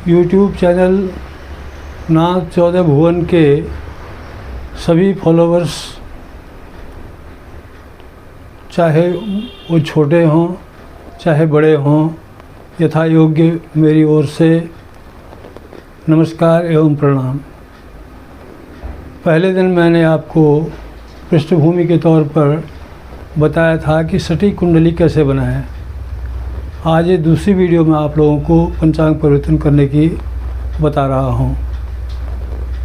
YouTube channel नाथ चौदह भुवन के सभी फॉलोवर्स, चाहे वो छोटे हों चाहे बड़े हों, यथा योग्य मेरी ओर से नमस्कार एवं प्रणाम। पहले दिन मैंने आपको पृष्ठभूमि के तौर पर बताया था कि सटीक कुंडली कैसे बनाएं। आज ये दूसरी वीडियो में आप लोगों को पंचांग परिवर्तन करने की बता रहा हूँ।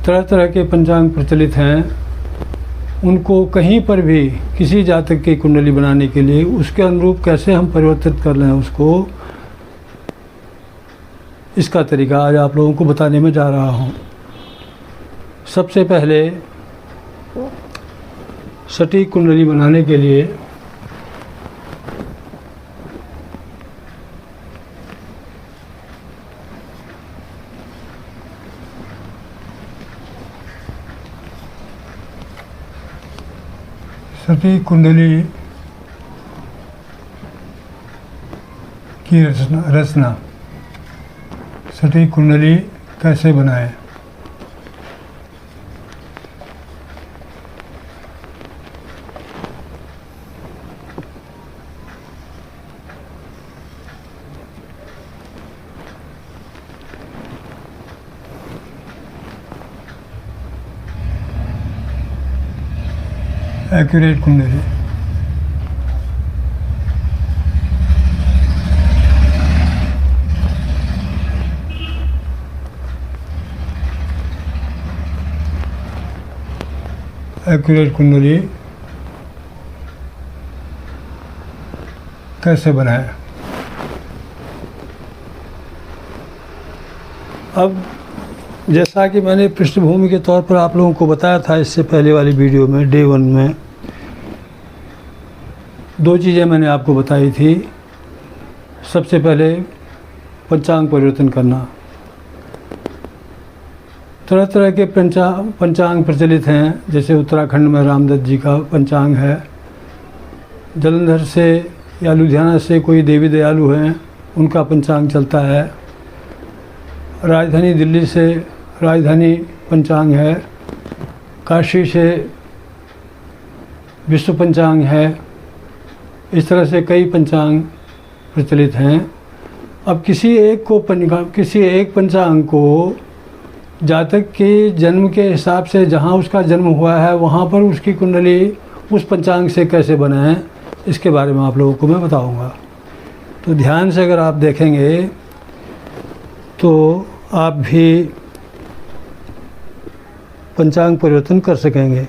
तरह तरह के पंचांग प्रचलित हैं, उनको कहीं पर भी किसी जातक की कुंडली बनाने के लिए उसके अनुरूप कैसे हम परिवर्तित कर लें उसको, इसका तरीका आज आप लोगों को बताने में जा रहा हूँ। सबसे पहले सटीक कुंडली बनाने के लिए सटीक कुंडली की रचना सटीक कुंडली कैसे बनाएं। एक्यूरेट कुंडली। एक्यूरेट कुंडली कैसे बनाएं। अब जैसा कि मैंने पृष्ठभूमि के तौर पर आप लोगों को बताया था इससे पहले वाली वीडियो में, डे 1 में दो चीज़ें मैंने आपको बताई थी। सबसे पहले पंचांग परिवर्तन करना। तरह तरह के पंचांग प्रचलित हैं, जैसे उत्तराखंड में रामदत्त जी का पंचांग है, जलंधर से या लुधियाना से कोई देवी दयालु हैं उनका पंचांग चलता है, राजधानी दिल्ली से राजधानी पंचांग है, काशी से विश्व पंचांग है। इस तरह से कई पंचांग प्रचलित हैं। अब किसी एक पंचांग को जातक के जन्म के हिसाब से, जहाँ उसका जन्म हुआ है वहाँ पर उसकी कुंडली उस पंचांग से कैसे बनाएं, इसके बारे में आप लोगों को मैं बताऊंगा। तो ध्यान से अगर आप देखेंगे तो आप भी पंचांग परिवर्तन कर सकेंगे।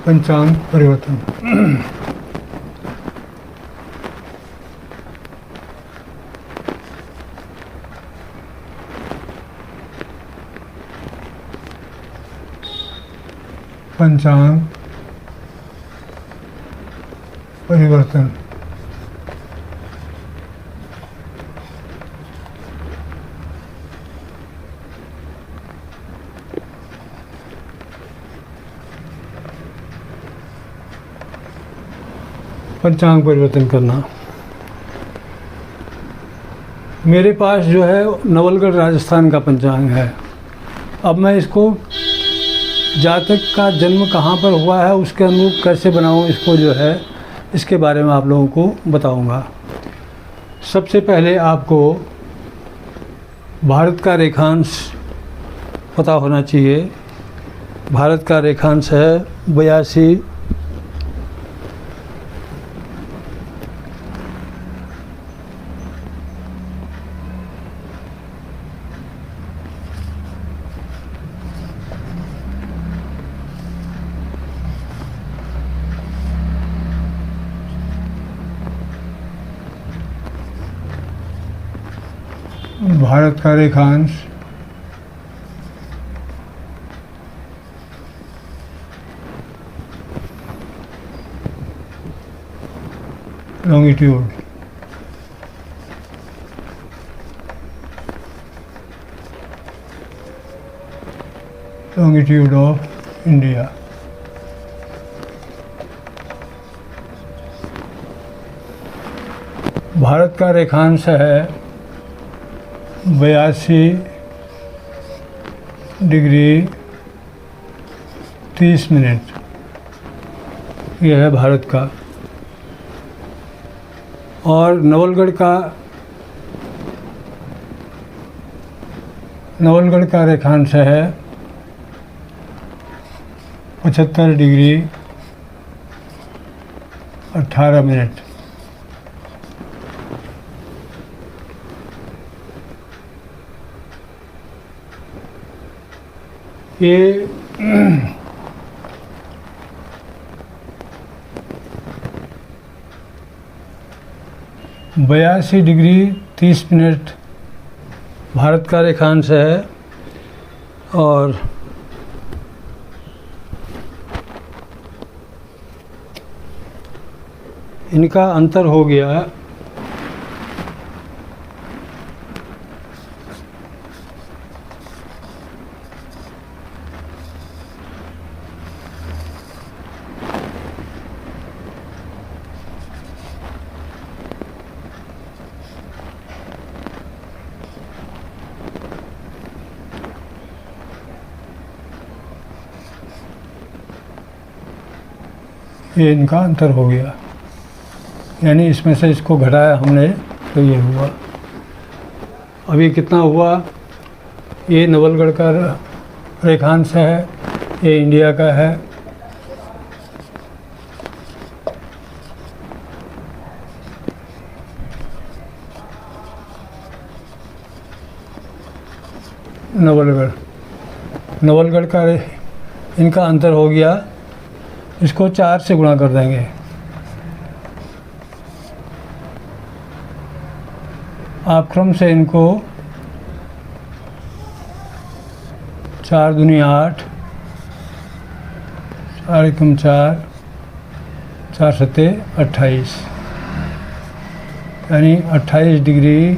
पंचांग परिवर्तन पंचांग परिवर्तन। पंचांग परिवर्तन करना। मेरे पास जो है नवलगढ़ राजस्थान का पंचांग है। अब मैं इसको जातक का जन्म कहाँ पर हुआ है उसके अनुरूप कैसे बनाऊँ, इसको जो है इसके बारे में आप लोगों को बताऊँगा। सबसे पहले आपको भारत का रेखांश पता होना चाहिए। भारत का रेखांश है 82। भारत का रेखांश लॉन्गिट्यूड ऑफ इंडिया। भारत का रेखांश है 82°30'। यह है भारत का। और नवलगढ़ का रेखांश है 75°18'। ये 82°30' भारत का रेखांश है। और इनका अंतर हो गया ये इनका अंतर हो गया, यानी इसमें से इसको घटाया हमने तो ये हुआ। अभी कितना हुआ? ये नवलगढ़ का रेखांश है, ये इंडिया का है। नवलगढ़ का इनका अंतर हो गया, इसको 4 से गुणा कर देंगे। आप क्रम से इनको 4 दूनी 8, 4 एकम 4, 4 सत्ते 28, यानी 28°।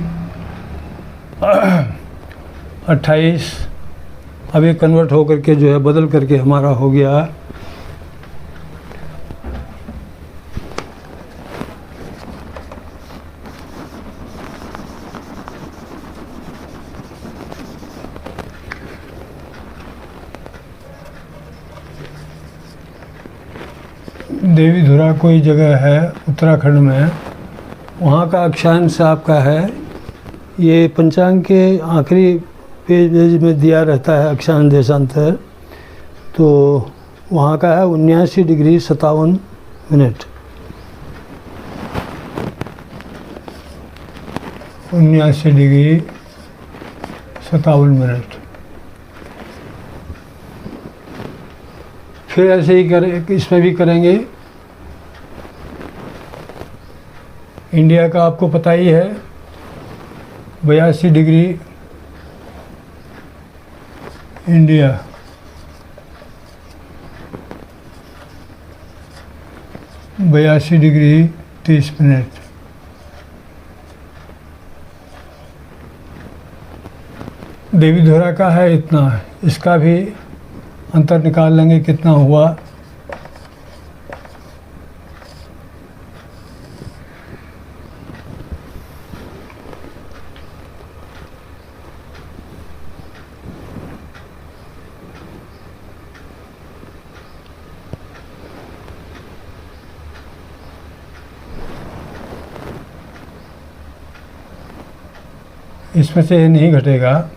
अब ये कन्वर्ट होकर के जो है बदल करके हमारा हो गया देवीधुरा कोई जगह है उत्तराखंड में, वहाँ का अक्षांश आपका है। ये पंचांग के आखिरी पेज में दिया रहता है अक्षांश देशांतर, तो वहाँ का है 79°57'। 79°57'। फिर ऐसे ही करें, इसमें भी करेंगे। इंडिया का आपको पता ही है 82°। इंडिया 82°30'। देवीधुरा का है इतना, इसका भी अंतर निकाल लेंगे कितना हुआ। इसमें से ये नहीं घटेगा,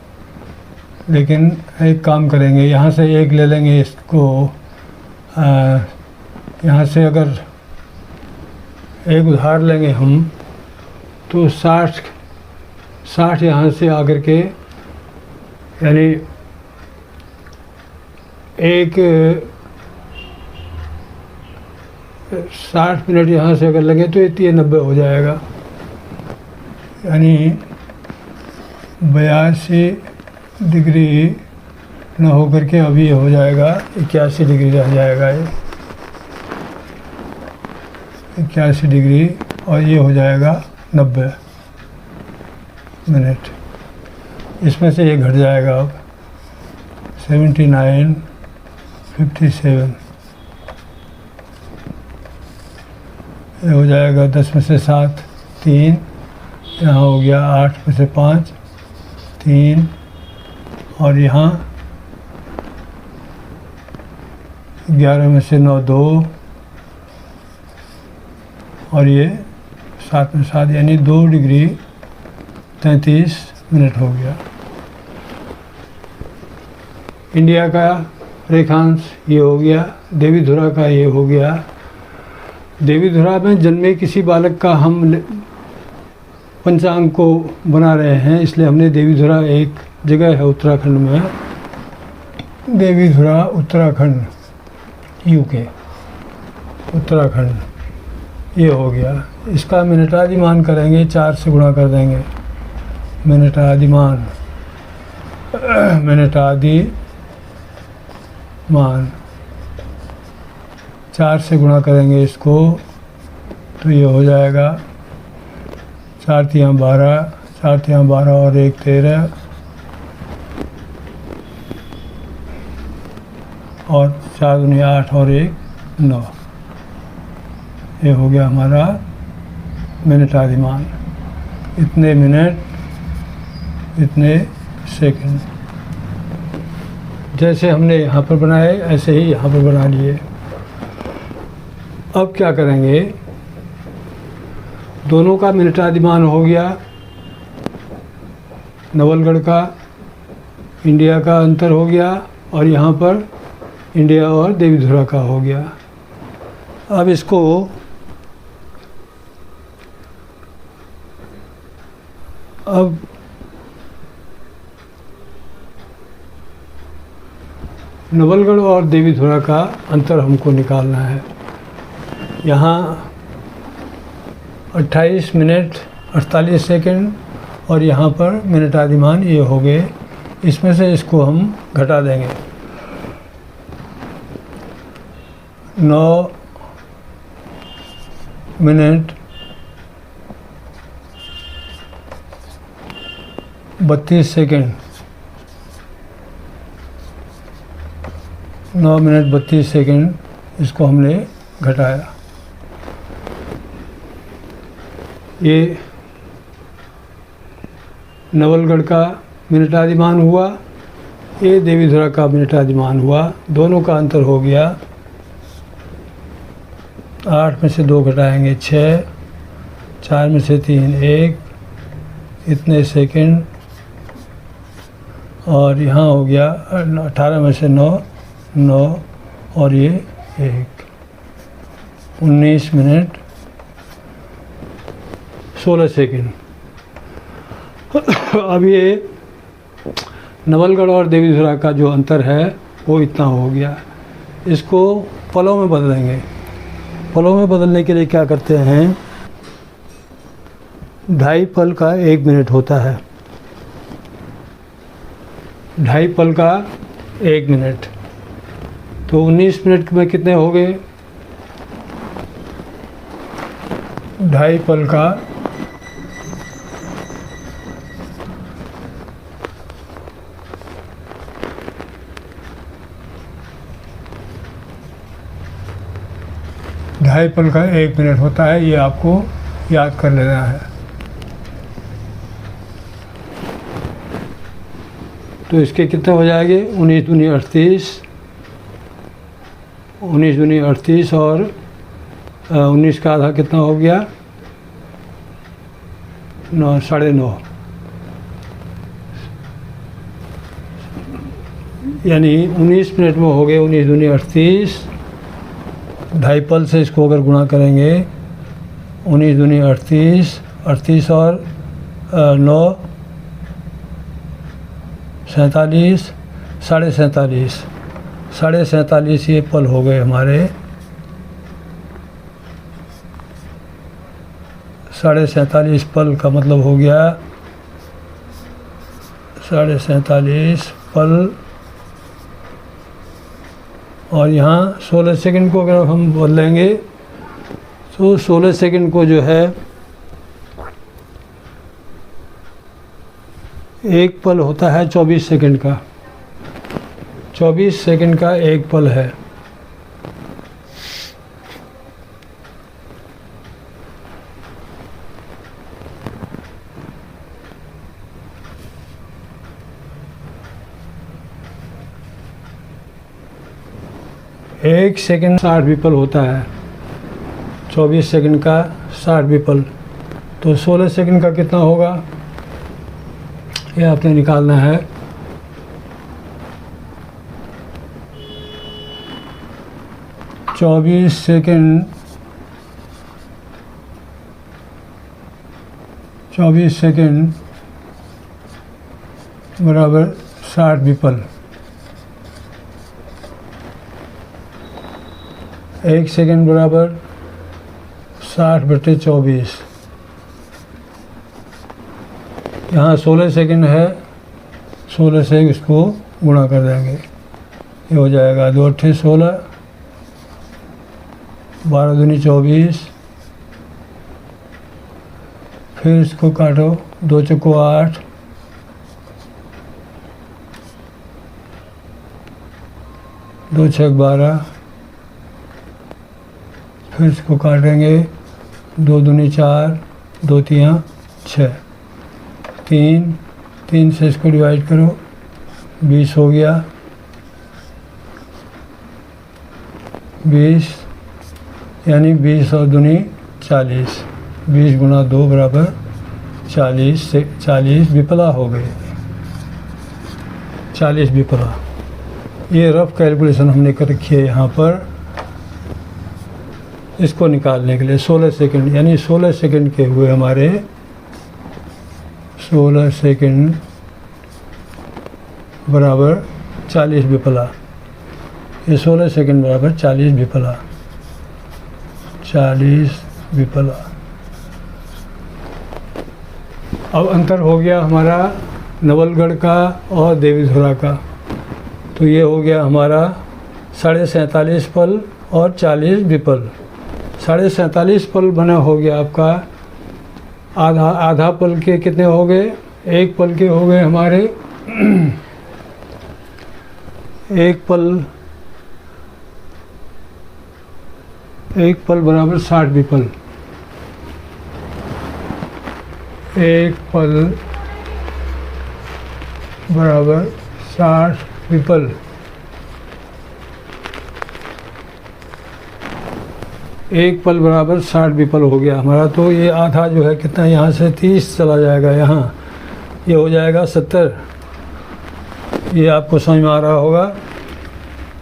लेकिन एक काम करेंगे, यहाँ से एक ले लेंगे इसको। यहाँ से अगर एक उधार लेंगे हम तो 60 यहाँ से आकर के, यानी एक 60 मिनट यहाँ से अगर लगे तो ये 90 हो जाएगा, यानी 82° न होकर के अभी हो जाएगा 81° रह जाएगा। ये 81° और ये हो जाएगा 90 मिनट। इसमें से ये घट जाएगा अब 79:57। ये हो जाएगा 10 में से 7 3 यहाँ हो गया 8 में से 5 3, और यहाँ 11 में से 9 2, और ये 7 में 7, यानी 2 डिग्री 33 मिनट हो गया। इंडिया का रेखांश ये हो गया, देवीधुरा का ये हो गया। देवीधुरा में जन्मे किसी बालक का हम पंचांग को बना रहे हैं, इसलिए हमने देवीधुरा, एक जगह है उत्तराखंड में, देवीधुरा उत्तराखंड, यूके, उत्तराखंड, ये हो गया। इसका मिनटादिमान करेंगे, 4 से गुणा कर देंगे। मिनटादिमान, मिनटादिमान 4 से गुणा करेंगे इसको, तो ये हो जाएगा 4 तियां 12, 4 तियां 12 और 1 13, और 4 दूनी 8 और 1 9। ये हो गया हमारा मिनटादिमान। इतने मिनट, इतने सेकंड। जैसे हमने यहाँ पर बनाए ऐसे ही यहाँ पर बना लिए। अब क्या करेंगे, दोनों का मिनटादिमान हो गया, नवलगढ़ का इंडिया का अंतर हो गया, और यहाँ पर इंडिया और देवीधुरा का हो गया। अब इसको नवलगढ़ और देवीधुरा का अंतर हमको निकालना है। यहाँ 28 मिनट 48 सेकंड, और यहाँ पर मिनटादिमान ये हो गए। इसमें से इसको हम घटा देंगे। 9 मिनट 32 सेकंड, 9 मिनट 32 सेकंड, इसको हमने घटाया। ये नवलगढ़ का मिनटादिमान हुआ, ये देवीधुरा का मिनटादिमान हुआ। दोनों का अंतर हो गया, 8 में से 2 घटाएंगे 6, 4 में से 3 1, इतने सेकंड, और यहाँ हो गया 18 में से 9 9, और ये 1, 19 मिनट 16 सेकंड। अब ये नवलगढ़ और देवीधुरा का जो अंतर है वो इतना हो गया। इसको पलों में बदलेंगे। पलों में बदलने के लिए क्या करते हैं, 2.5 पल का 1 मिनट होता है। 2.5 पल का 1 मिनट, तो 19 मिनट में कितने हो गए, 2.5 पल का 2.5 पल का 1 मिनट होता है। ये आपको याद कर लेना है। तो इसके कितने हो जाएंगे, 19 दूनी 38, 19 दूनी 38, और 19 का आधा कितना हो गया, 9 9.5, यानी 19 मिनट में हो गए 19 दूनी 38। 2.5 पल से इसको अगर गुणा करेंगे, 19 दूनी 38, 38 और 9 47, 47.5, 47.5 ये पल हो गए हमारे। 47.5 पल का मतलब हो गया 47.5 पल, और यहाँ 16 सेकंड को अगर हम बदलेंगे तो 16 सेकंड को जो है 1 पल होता है 24 सेकंड का। 24 सेकंड का 1 पल है। 1 सेकंड 60 विपल होता है, 24 सेकंड का 60 विपल, तो 16 सेकंड का कितना होगा ये आपने निकालना है। चौबीस सेकंड बराबर 60 विपल। 1 सेकंड बराबर 60/24। यहाँ 16 सेकंड है, 16 से इसको गुणा कर देंगे, ये हो जाएगा 2 अट्ठे 16, 12 दूनी 24, फिर इसको काटो, 2 चौको 8, 2 छक 12, फिर इसको काटेंगे, 2 दूनी 4, 2 तियाँ 6, 3 से इसको डिवाइड करो, 20 हो गया, 20 यानी 20 और दूनी 40, 20 गुणा 2 बराबर 40 से 40 विपला हो गए, 40 विपला। ये रफ कैलकुलेशन हमने कर रखी है यहाँ पर इसको निकालने के लिए। 16 सेकंड यानी 16 सेकंड के हुए हमारे 16 सेकंड बराबर 40 विपला। ये 16 सेकंड बराबर 40 विपला, 40 विपला। अब अंतर हो गया हमारा नवलगढ़ का और देवीधुरा का, तो ये हो गया हमारा 47.5 पल और 40 विपल। 47.5 पल बना हो गया आपका, आधा पल के कितने हो गए, 1 पल के हो गए हमारे 1 पल बराबर 60 विपल। 1 पल बराबर 60 विपल। एक पल बराबर 60 विपल हो गया हमारा। तो ये आधा जो है कितना, यहाँ से 30 चला जाएगा, यहाँ ये हो जाएगा 70। ये आपको समझ में आ रहा होगा।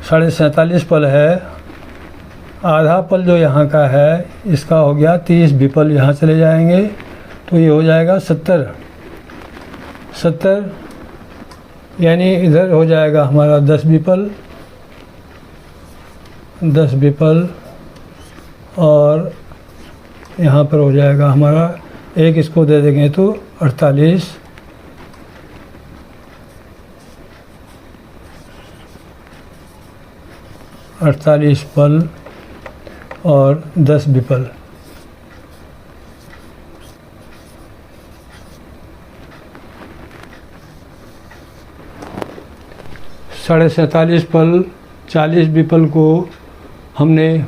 47.5 पल है, आधा पल जो यहाँ का है इसका हो गया 30 विपल, यहाँ चले जाएंगे तो ये हो जाएगा 70 यानी इधर हो जाएगा हमारा 10 विपल और यहाँ पर हो जाएगा हमारा एक, इसको दे देंगे तो 48 पल और 10 विपल। साढ़े 47 पल 40 विपल को हमने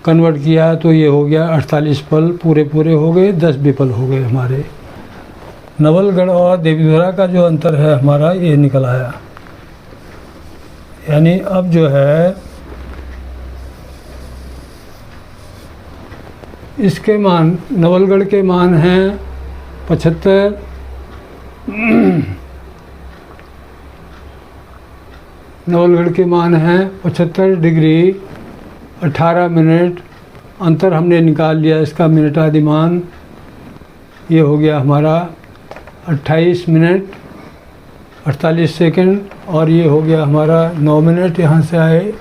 कन्वर्ट किया तो ये हो गया 48 पल पूरे हो गए, 10 विपल हो गए हमारे। नवलगढ़ और देवीधुरा का जो अंतर है हमारा ये निकल आया। यानी अब जो है इसके मान, नवलगढ़ के मान हैं 75, नवलगढ़ के मान हैं 75 डिग्री 18 मिनट। अंतर हमने निकाल लिया इसका मिनट आदि मान, ये हो गया हमारा 28 मिनट 48 सेकंड और ये हो गया हमारा 9 मिनट, यहाँ से आए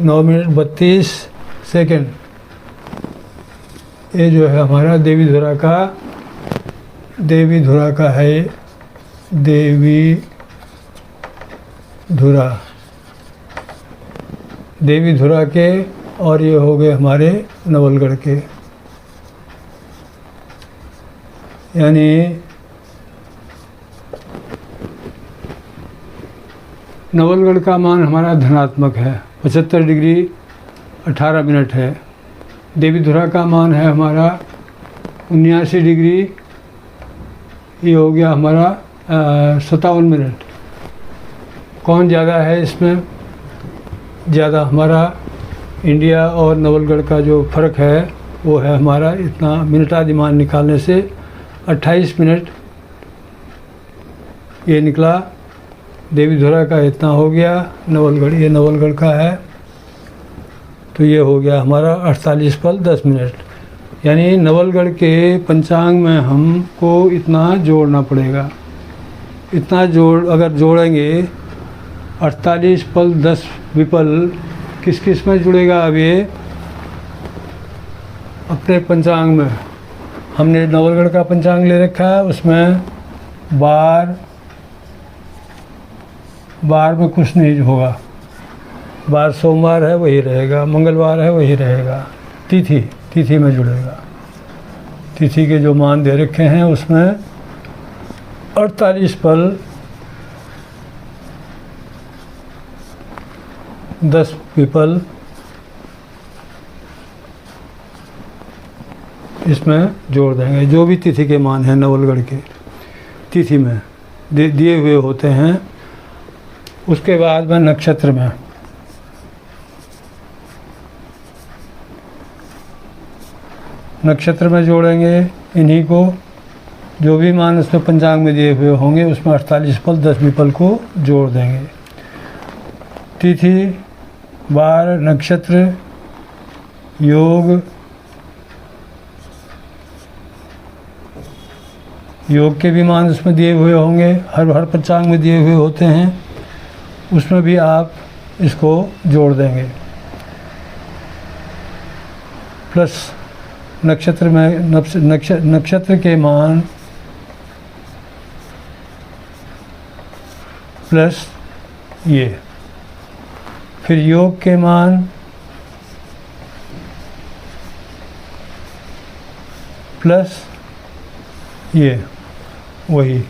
9 मिनट 32 सेकंड। ये जो है हमारा देवीधुरा का है, देवीधुरा के, और ये हो गए हमारे नवलगढ़ के। यानी नवलगढ़ का मान हमारा धनात्मक है, 75 डिग्री 18 मिनट है। देवीधुरा का मान है हमारा 79 डिग्री, ये हो गया हमारा 57 मिनट। कौन ज़्यादा है इसमें? ज़्यादा हमारा इंडिया और नवलगढ़ का जो फ़र्क है वो है हमारा इतना मिनटादिमान निकालने से 28 मिनट ये निकला। देवीधुरा का इतना हो गया, नवलगढ़ ये नवलगढ़ का है, तो ये हो गया हमारा 48 पल 10 मिनट। यानी नवलगढ़ के पंचांग में हमको इतना जोड़ना पड़ेगा। इतना अगर जोड़ेंगे 48 पल 10 विपल किस किस में जुड़ेगा? अब ये अपने पंचांग में हमने नवलगढ़ का पंचांग ले रखा है, उसमें बार में कुछ नहीं होगा। बार सोमवार है वही रहेगा, मंगलवार है वही रहेगा। तिथि में जुड़ेगा। तिथि के जो मान दे रखे हैं उसमें 48 पल 10 विपल इसमें जोड़ देंगे। जो भी तिथि के मान हैं नवलगढ़ के तिथि में दिए हुए होते हैं। उसके बाद में नक्षत्र में जोड़ेंगे इन्हीं को। जो भी मान उसमें पंचांग में दिए हुए होंगे उसमें 48 पल 10 विपल को जोड़ देंगे। तिथि, वार, नक्षत्र, योग के भी मान उसमें दिए हुए होंगे, हर पंचांग में दिए हुए होते हैं, उसमें भी आप इसको जोड़ देंगे। प्लस नक्षत्र में नक्षत्र के मान प्लस ये, फिर योग के मान प्लस ये वही,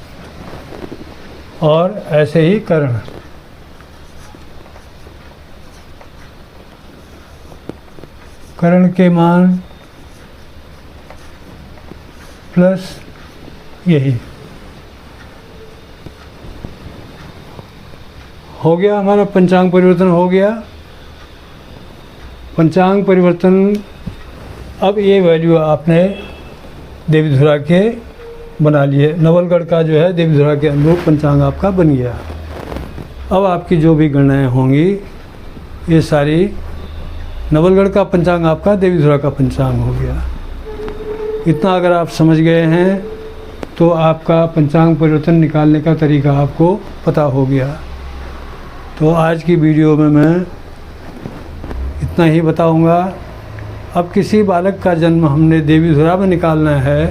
और ऐसे ही कर्ण के मान प्लस यही हो गया। हमारा पंचांग परिवर्तन हो गया। पंचांग परिवर्तन, अब ये वैल्यू आपने देवीधुरा के बना लिए। नवलगढ़ का जो है देवीधुरा के अनुरूप पंचांग आपका बन गया। अब आपकी जो भी गणनाएं होंगी ये सारी नवलगढ़ का पंचांग आपका देवीधुरा का पंचांग हो गया। इतना अगर आप समझ गए हैं तो आपका पंचांग परिवर्तन निकालने का तरीका आपको पता हो गया। तो आज की वीडियो में मैं इतना ही बताऊंगा। अब किसी बालक का जन्म हमने देवीधुरा में निकालना है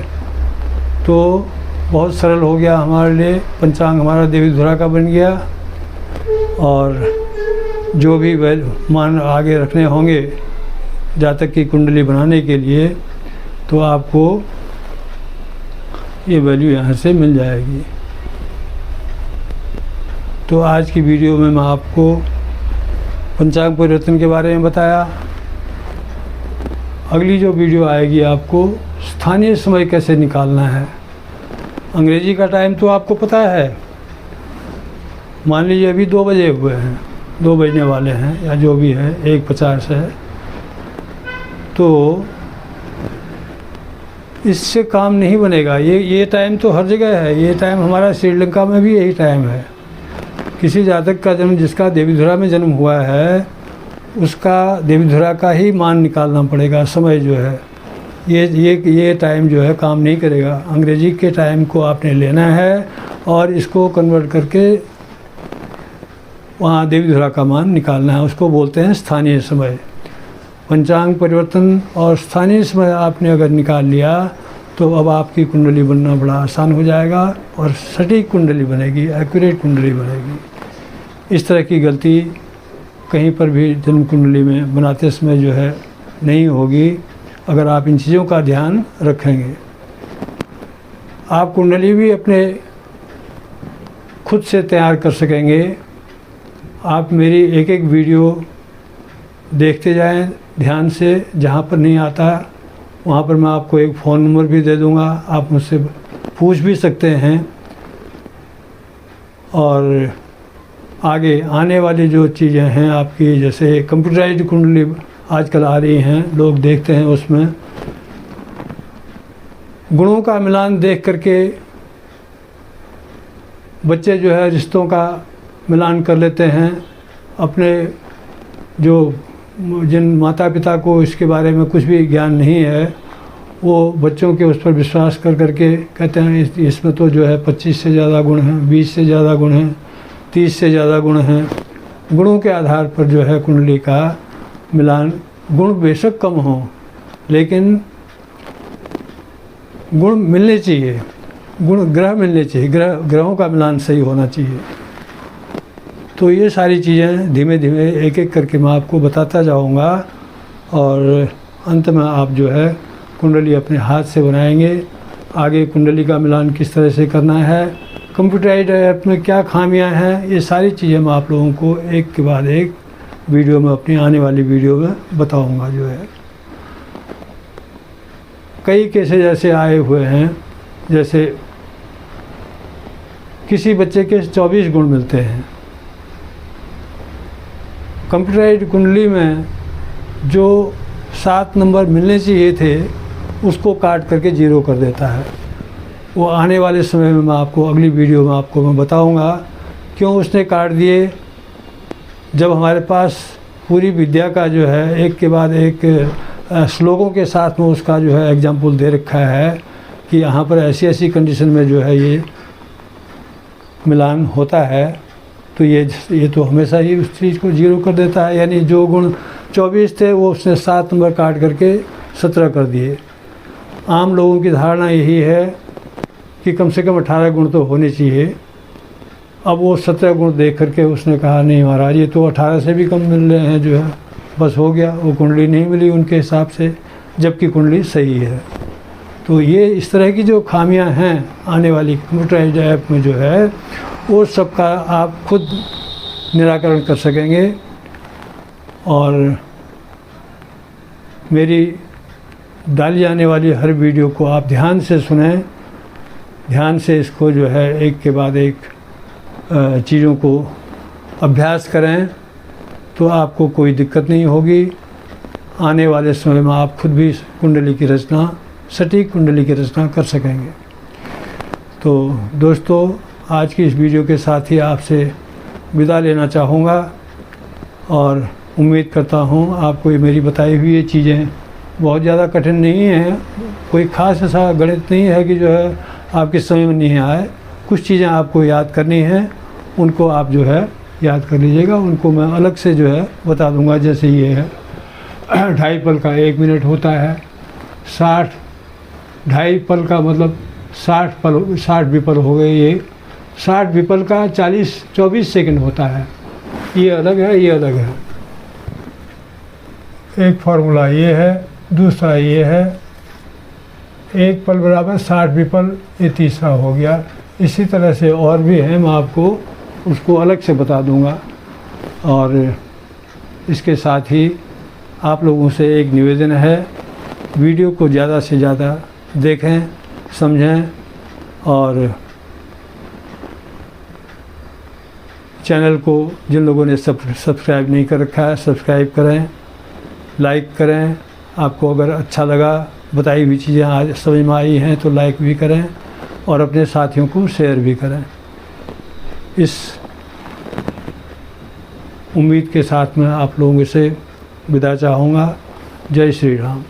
तो बहुत सरल हो गया हमारे लिए। पंचांग हमारा देवीधुरा का बन गया, और जो भी मान आगे रखने होंगे जातक की कुंडली बनाने के लिए तो आपको ये वैल्यू यहाँ से मिल जाएगी। तो आज की वीडियो में मैं आपको पंचांग परिवर्तन के बारे में बताया। अगली जो वीडियो आएगी आपको स्थानीय समय कैसे निकालना है। अंग्रेजी का टाइम तो आपको पता है, मान लीजिए अभी 2 बजे हुए हैं, 2 बजने वाले हैं या जो भी है, 1:50 है, तो इससे काम नहीं बनेगा। ये टाइम तो हर जगह है। ये टाइम हमारा श्रीलंका में भी यही टाइम है। किसी जातक का जन्म जिसका देवीधुरा में जन्म हुआ है उसका देवीधुरा का ही मान निकालना पड़ेगा। समय जो है ये टाइम जो है काम नहीं करेगा। अंग्रेजी के टाइम को आपने लेना है और इसको कन्वर्ट करके वहाँ देवीधुरा का मान निकालना है। उसको बोलते हैं स्थानीय समय। पंचांग परिवर्तन और स्थानीय समय आपने अगर निकाल लिया तो अब आपकी कुंडली बनना बड़ा आसान हो जाएगा और सटीक कुंडली बनेगी, एक्यूरेट कुंडली बनेगी। इस तरह की गलती कहीं पर भी जन्म कुंडली में बनाते समय जो है नहीं होगी अगर आप इन चीज़ों का ध्यान रखेंगे। आप कुंडली भी अपने खुद से तैयार कर सकेंगे। आप मेरी एक एक वीडियो देखते जाएं ध्यान से। जहाँ पर नहीं आता वहाँ पर मैं आपको एक फ़ोन नंबर भी दे दूँगा, आप मुझसे पूछ भी सकते हैं। और आगे आने वाली जो चीज़ें हैं आपकी, जैसे कंप्यूटराइज्ड कुंडली आजकल आ रही हैं, लोग देखते हैं, उसमें गुणों का मिलान देख करके बच्चे जो है रिश्तों का मिलान कर लेते हैं। अपने जो जिन माता पिता को इसके बारे में कुछ भी ज्ञान नहीं है, वो बच्चों के उस पर विश्वास कर करके कहते हैं इसमें तो जो है 25 से ज़्यादा गुण हैं, 20 से ज़्यादा गुण हैं, 30 से ज़्यादा गुण हैं। गुणों के आधार पर जो है कुंडली का मिलान, गुण बेशक कम हों लेकिन गुण मिलने चाहिए, गुण ग्रह मिलने चाहिए, ग्रहों का मिलान सही होना चाहिए। तो ये सारी चीज़ें धीमे धीमे एक एक करके मैं आपको बताता जाऊंगा और अंत में आप जो है कुंडली अपने हाथ से बनाएंगे। आगे कुंडली का मिलान किस तरह से करना है, कंप्यूटराइज्ड ऐप में क्या खामियां हैं, ये सारी चीज़ें मैं आप लोगों को एक के बाद एक वीडियो में, अपनी आने वाली वीडियो में बताऊंगा। जो है कई केसेस ऐसे आए हुए हैं, जैसे किसी बच्चे के 24 गुण मिलते हैं। कंप्यूटराइज्ड कुंडली में जो 7 नंबर मिलने चाहिए थे उसको काट करके 0 कर देता है। वो आने वाले समय में मैं आपको अगली वीडियो में आपको मैं बताऊंगा क्यों उसने काट दिए। जब हमारे पास पूरी विद्या का जो है एक के बाद एक श्लोकों के साथ में उसका जो है एग्जाम्पल दे रखा है कि यहाँ पर ऐसी ऐसी कंडीशन में जो है ये मिलान होता है, तो ये तो हमेशा ही उस चीज़ को 0 कर देता है। यानी जो गुण 24 थे वो उसने 7 नंबर काट करके 17 कर दिए। आम लोगों की धारणा यही है कि कम से कम 18 गुण तो होने चाहिए। अब वो 17 गुण देख करके उसने कहा नहीं महाराज ये तो 18 से भी कम मिल रहे हैं, जो है बस हो गया, वो कुंडली नहीं मिली उनके हिसाब से, जबकि कुंडली सही है। तो ये इस तरह की जो खामियां हैं आने वाली कंप्यूटराइज्ड ऐप में जो है वो सबका आप खुद निराकरण कर सकेंगे। और मेरी डाली जाने वाली हर वीडियो को आप ध्यान से सुनें, ध्यान से इसको जो है एक के बाद एक चीज़ों को अभ्यास करें तो आपको कोई दिक्कत नहीं होगी। आने वाले समय में आप खुद भी कुंडली की रचना, सटीक कुंडली की रचना कर सकेंगे। तो दोस्तों आज की इस वीडियो के साथ ही आपसे विदा लेना चाहूँगा और उम्मीद करता हूँ आपको ये मेरी बताई हुई ये चीज़ें बहुत ज़्यादा कठिन नहीं हैं। कोई ख़ास ऐसा गणित नहीं है कि जो है आपके समझ में नहीं आए। कुछ चीज़ें आपको याद करनी हैं, उनको आप जो है याद कर लीजिएगा। उनको मैं अलग से जो है बता दूंगा। जैसे ये है 2.5 पल का 1 मिनट होता है, 2.5 पल का मतलब 60 विपल हो गए। ये 60 विपल का 24 सेकंड होता है। ये अलग है, ये अलग है। एक फार्मूला ये है, दूसरा ये है। 1 पल बराबर 60 विपल, ये तीसरा हो गया। इसी तरह से और भी हैं, मैं आपको उसको अलग से बता दूंगा। और इसके साथ ही आप लोगों से एक निवेदन है, वीडियो को ज़्यादा से ज़्यादा देखें, समझें और चैनल को जिन लोगों ने सब्सक्राइब नहीं कर रखा है सब्सक्राइब करें, लाइक करें। आपको अगर अच्छा लगा, बताई हुई चीज़ें आज समझ में आई हैं तो लाइक भी करें और अपने साथियों को शेयर भी करें। इस उम्मीद के साथ मैं आप लोगों से विदा चाहूँगा। जय श्री राम।